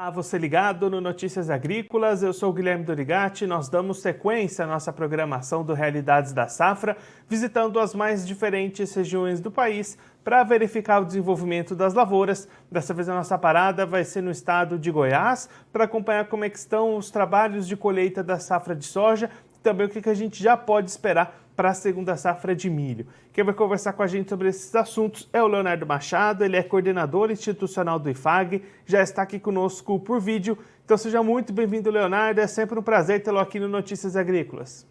Você ligado no Notícias Agrícolas, eu sou o Guilherme Dorigatti. Nós damos sequência à nossa programação do Realidades da Safra, visitando as mais diferentes regiões do país para verificar o desenvolvimento das lavouras. Dessa vez a nossa parada vai ser no estado de Goiás, para acompanhar como é que estão os trabalhos de colheita da safra de soja e também o que a gente já pode esperar para a segunda safra de milho. Quem vai conversar com a gente sobre esses assuntos é o Leonardo Machado, ele é coordenador institucional do IFAG, já está aqui conosco por vídeo. Então seja muito bem-vindo, Leonardo, é sempre um prazer tê-lo aqui no Notícias Agrícolas.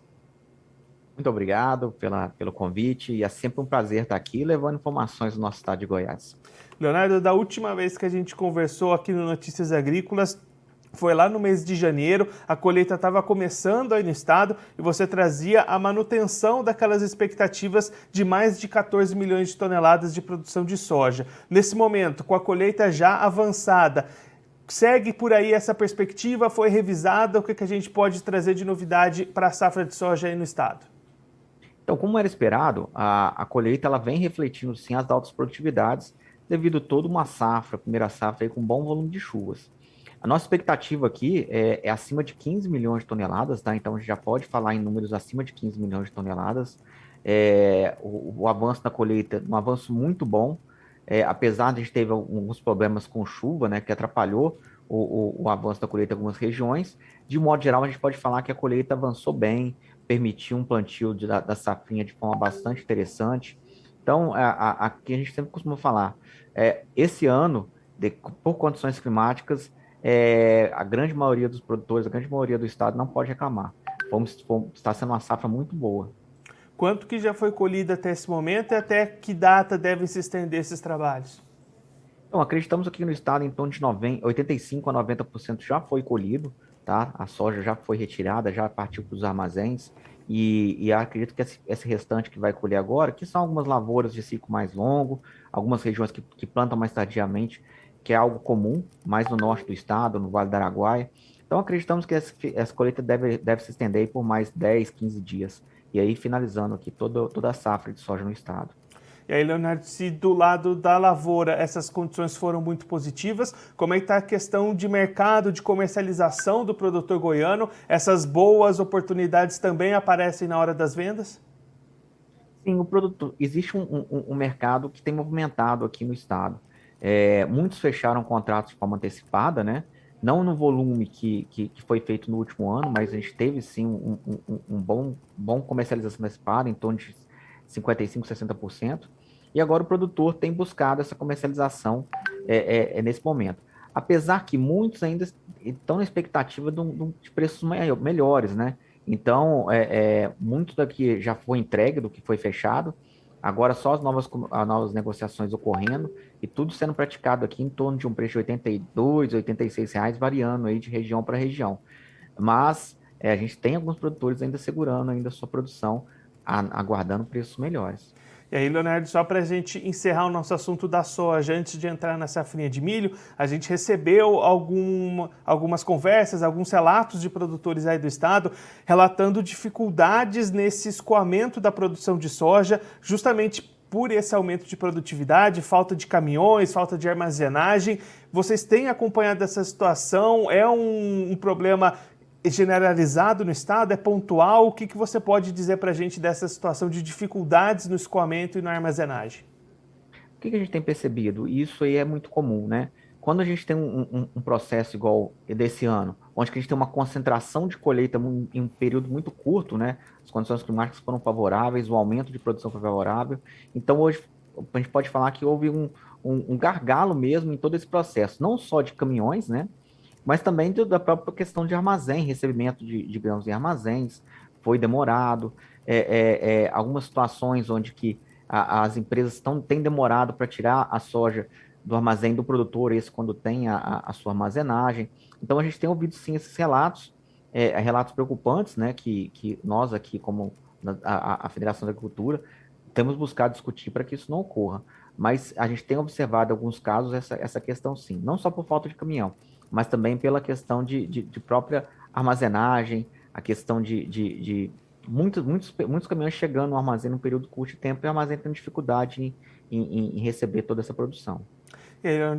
Muito obrigado pelo convite e é sempre um prazer estar aqui levando informações do nosso estado de Goiás. Leonardo, da última vez que a gente conversou aqui no Notícias Agrícolas, foi lá no mês de janeiro, a colheita estava começando aí no estado e você trazia a manutenção daquelas expectativas de mais de 14 milhões de toneladas de produção de soja. Nesse momento, com a colheita já avançada, segue por aí essa perspectiva? Foi revisada? O que a gente pode trazer de novidade para a safra de soja aí no estado? Então, como era esperado, a colheita ela vem refletindo sim as altas produtividades devido a toda uma safra, primeira safra aí, com bom volume de chuvas. A nossa expectativa aqui é acima de 15 milhões de toneladas, tá? Então a gente já pode falar em números acima de 15 milhões de toneladas. O avanço da colheita, um avanço muito bom, apesar de a gente ter alguns problemas com chuva, né, que atrapalhou o avanço da colheita em algumas regiões. De modo geral, a gente pode falar que a colheita avançou bem, permitiu um plantio da safrinha de forma bastante interessante. Então, aqui a gente sempre costuma falar, esse ano, por condições climáticas, a grande maioria dos produtores, a grande maioria do estado não pode reclamar. Está sendo uma safra muito boa. Quanto que já foi colhido até esse momento e até que data devem se estender esses trabalhos? Então, acreditamos aqui no estado em torno de 85 a 90% já foi colhido, tá? A soja já foi retirada, já partiu para os armazéns, e acredito que esse restante que vai colher agora, que são algumas lavouras de ciclo mais longo, algumas regiões que plantam mais tardiamente, que é algo comum, mais no norte do estado, no Vale do Araguaia. Então, acreditamos que essa colheita deve se estender aí por mais 10, 15 dias, e aí finalizando aqui toda a safra de soja no estado. E aí, Leonardo, se do lado da lavoura essas condições foram muito positivas, como é que está a questão de mercado, de comercialização do produtor goiano? Essas boas oportunidades também aparecem na hora das vendas? Sim, o produtor, existe um mercado que tem movimentado aqui no estado. Muitos fecharam contratos de forma antecipada, né? Não no volume que foi feito no último ano, mas a gente teve sim um bom comercialização antecipada, em torno de 55, 60%. E agora o produtor tem buscado essa comercialização nesse momento. Apesar que muitos ainda estão na expectativa de preços melhores, né? Então, muito daqui já foi entregue do que foi fechado, agora só as novas negociações ocorrendo e tudo sendo praticado aqui em torno de um preço de R$ 82, R$ 86, variando aí de região para região. Mas a gente tem alguns produtores ainda segurando ainda a sua produção, aguardando preços melhores. E aí, Leonardo, só para a gente encerrar o nosso assunto da soja, antes de entrar na safrinha de milho, a gente recebeu algumas conversas, alguns relatos de produtores aí do estado relatando dificuldades nesse escoamento da produção de soja, justamente por esse aumento de produtividade, falta de caminhões, falta de armazenagem. Vocês têm acompanhado essa situação? É um problema generalizado no estado? É pontual? O que você pode dizer para a gente dessa situação de dificuldades no escoamento e na armazenagem? O que a gente tem percebido? E isso aí é muito comum, né? Quando a gente tem um processo igual desse ano, onde que a gente tem uma concentração de colheita em um período muito curto, né? As condições climáticas foram favoráveis, o aumento de produção foi favorável. Então, hoje, a gente pode falar que houve um gargalo mesmo em todo esse processo, não só de caminhões, né? Mas também da própria questão de armazém, recebimento de grãos em armazéns, foi demorado. Algumas situações onde que as empresas têm demorado para tirar a soja do armazém do produtor, esse quando tem a sua armazenagem. Então, a gente tem ouvido, sim, esses relatos, relatos preocupantes, né, que nós aqui, como a Federação da Agricultura, temos buscado discutir para que isso não ocorra. Mas a gente tem observado em alguns casos essa questão, sim, não só por falta de caminhão, mas também pela questão de própria armazenagem, a questão de muitos caminhões chegando no armazém num período curto de tempo e o armazém tendo dificuldade em receber toda essa produção.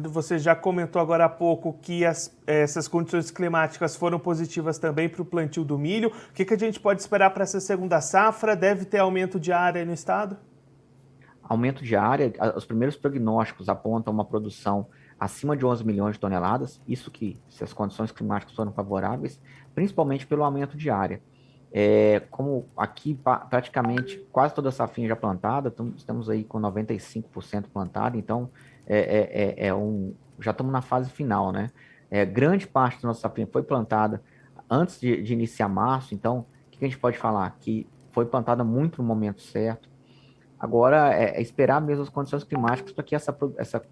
Você já comentou agora há pouco que essas condições climáticas foram positivas também para o plantio do milho. O que a gente pode esperar para essa segunda safra? Deve ter aumento de área no estado? Aumento de área, os primeiros prognósticos apontam uma produção acima de 11 milhões de toneladas, isso que, se as condições climáticas forem favoráveis, principalmente pelo aumento de área. Como aqui praticamente quase toda a safrinha já plantada, estamos aí com 95% plantada, então já estamos na fase final, né? Grande parte da nossa safrinha foi plantada antes de iniciar março, então o que a gente pode falar? Que foi plantada muito no momento certo. Agora é esperar mesmo as condições climáticas para que essa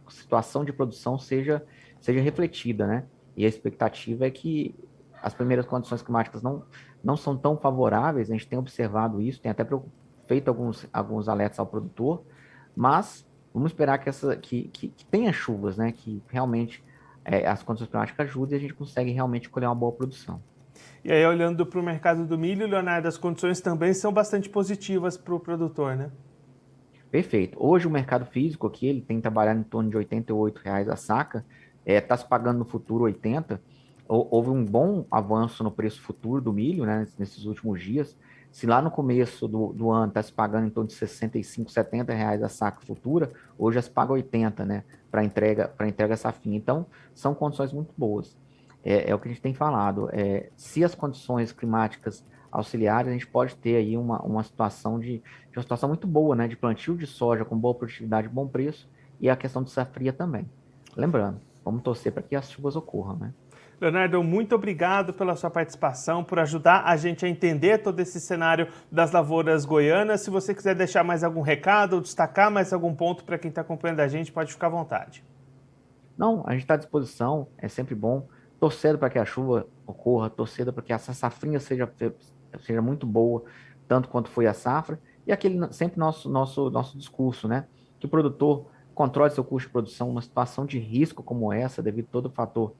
situação de produção seja refletida, né? E a expectativa é que as primeiras condições climáticas não são tão favoráveis, a gente tem observado isso, tem até feito alguns alertas ao produtor, mas vamos esperar que tenha chuvas, né? Que realmente as condições climáticas ajudem e a gente consegue realmente colher uma boa produção. E aí, olhando para o mercado do milho, Leonardo, as condições também são bastante positivas para o produtor, né? Perfeito. Hoje o mercado físico aqui, ele tem trabalhado em torno de R$ 88,00 a saca, está se pagando no futuro 80. Houve um bom avanço no preço futuro do milho, né, nesses últimos dias. Se lá no começo do ano está se pagando em torno de R$ 65, R$ 70,00 a saca futura, hoje já se paga 80, né, para entrega safinha. Então, são condições muito boas. É o que a gente tem falado. Se as condições climáticas auxiliares, a gente pode ter aí uma situação uma situação muito boa, né, de plantio de soja com boa produtividade, bom preço, e a questão de safria também. Lembrando, vamos torcer para que as chuvas ocorram, né? Leonardo, muito obrigado pela sua participação, por ajudar a gente a entender todo esse cenário das lavouras goianas. Se você quiser deixar mais algum recado ou destacar mais algum ponto para quem está acompanhando a gente, pode ficar à vontade. Não, a gente está à disposição, é sempre bom, torcendo para que a chuva ocorra, torcendo para que essa safrinha seja muito boa, tanto quanto foi a safra, e sempre nosso discurso, né? Que o produtor controle seu custo de produção, uma situação de risco como essa, devido a todo o fator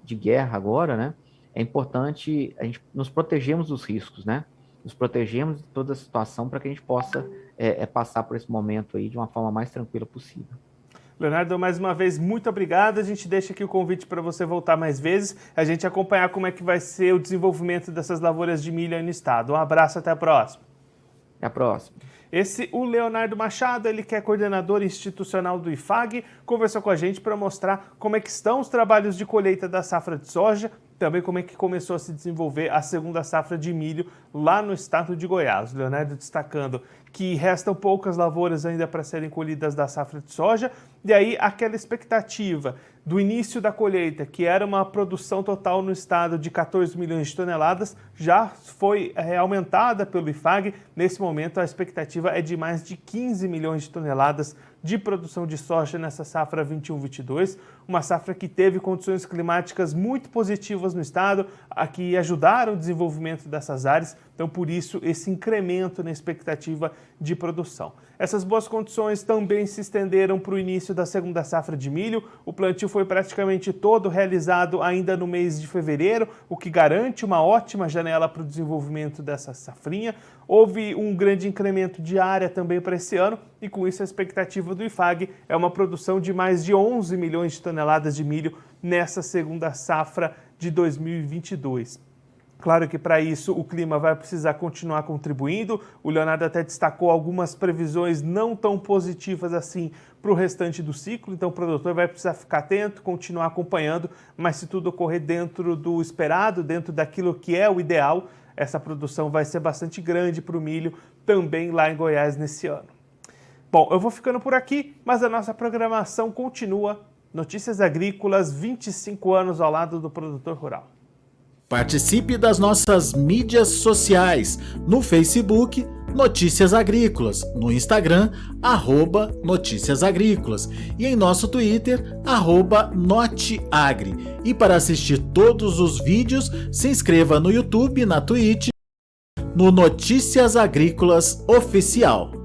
de guerra agora, né? É importante a gente nos protegermos dos riscos, né? Nos protegermos de toda a situação para que a gente possa passar por esse momento aí de uma forma mais tranquila possível. Leonardo, mais uma vez, muito obrigado. A gente deixa aqui o convite para você voltar mais vezes, a gente acompanhar como é que vai ser o desenvolvimento dessas lavouras de milho aí no estado. Um abraço, até a próxima. Até a próxima. O Leonardo Machado, ele que é coordenador institucional do IFAG, conversou com a gente para mostrar como é que estão os trabalhos de colheita da safra de soja, também como é que começou a se desenvolver a segunda safra de milho lá no estado de Goiás. O Leonardo destacando que restam poucas lavouras ainda para serem colhidas da safra de soja, e aí aquela expectativa do início da colheita, que era uma produção total no estado de 14 milhões de toneladas, já foi aumentada pelo IFAG. Nesse momento, a expectativa é de mais de 15 milhões de toneladas de produção de soja nessa safra 21-22, uma safra que teve condições climáticas muito positivas no estado, que ajudaram o desenvolvimento dessas áreas, então por isso esse incremento na expectativa de produção. Essas boas condições também se estenderam para o início da segunda safra de milho. O plantio foi praticamente todo realizado ainda no mês de fevereiro, o que garante uma ótima janela para o desenvolvimento dessa safrinha. Houve um grande incremento de área também para esse ano e com isso a expectativa do IFAG é uma produção de mais de 11 milhões de toneladas de milho nessa segunda safra de 2022. Claro que para isso o clima vai precisar continuar contribuindo. O Leonardo até destacou algumas previsões não tão positivas assim para o restante do ciclo, então o produtor vai precisar ficar atento, continuar acompanhando, mas se tudo ocorrer dentro do esperado, dentro daquilo que é o ideal, essa produção vai ser bastante grande para o milho também lá em Goiás nesse ano. Bom, eu vou ficando por aqui, mas a nossa programação continua. Notícias Agrícolas, 25 anos ao lado do produtor rural. Participe das nossas mídias sociais, no Facebook, Notícias Agrícolas, no Instagram, @Notícias Agrícolas e em nosso Twitter, @Noteagri. E para assistir todos os vídeos, se inscreva no YouTube, na Twitch, no Notícias Agrícolas Oficial.